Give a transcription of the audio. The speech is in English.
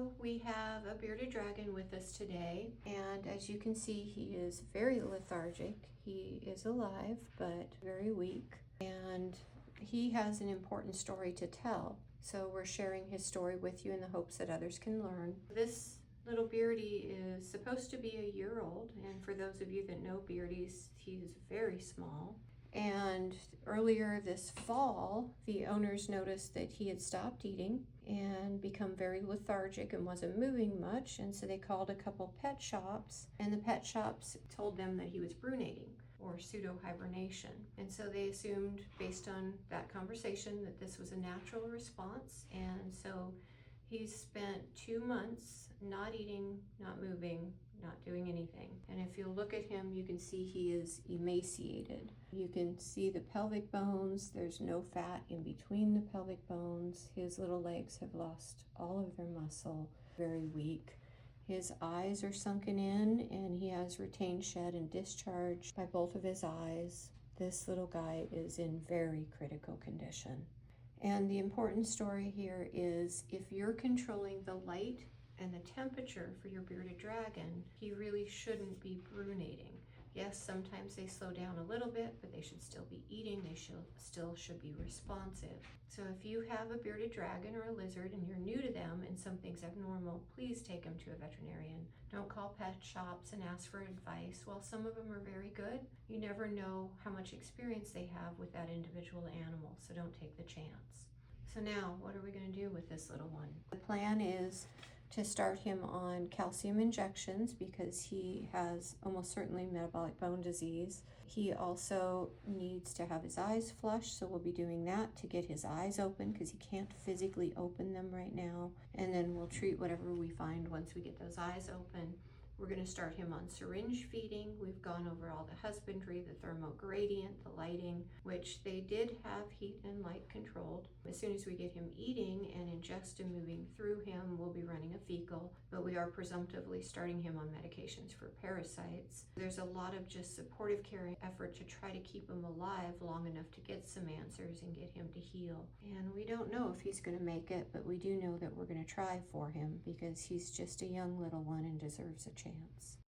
So we have a bearded dragon with us today, and as you can see, he is very lethargic. He is alive, but very weak, and he has an important story to tell. So we're sharing his story with you in the hopes that others can learn. This little Beardy is supposed to be a year old, and for those of you that know Beardies, he is very small. And earlier this fall, the owners noticed that he had stopped eating and become very lethargic and wasn't moving much. And so they called a couple pet shops, and the pet shops told them that he was brunating or pseudo hibernation. And so they assumed, based on that conversation, that this was a natural response. And so he's spent 2 months not eating, not moving, not doing anything. And if you look at him, you can see he is emaciated. You can see the pelvic bones. There's no fat in between the pelvic bones. His little legs have lost all of their muscle, very weak. His eyes are sunken in, and he has retained shed and discharge by both of his eyes. This little guy is in very critical condition. And the important story here is, if you're controlling the light and the temperature for your bearded dragon, he really shouldn't be brunating. Yes, sometimes they slow down a little bit, but they should still be eating. They still should be responsive. So if you have a bearded dragon or a lizard and you're new to them and something's abnormal, please take them to a veterinarian. Don't call pet shops and ask for advice. While some of them are very good, you never know how much experience they have with that individual animal, so don't take the chance. So now, what are we going to do with this little one? The plan is to start him on calcium injections because he has almost certainly metabolic bone disease. He also needs to have his eyes flushed, so we'll be doing that to get his eyes open because he can't physically open them right now. And then we'll treat whatever we find once we get those eyes open. We're going to start him on syringe feeding. We've gone over all the husbandry, the thermogradient, the lighting, which they did have heat and light controlled. As soon as we get him eating and ingestion moving through him, we'll be running a fecal, but we are presumptively starting him on medications for parasites. There's a lot of just supportive care effort to try to keep him alive long enough to get some answers and get him to heal. And we don't know if he's going to make it, but we do know that we're going to try for him because he's just a young little one and deserves a chance.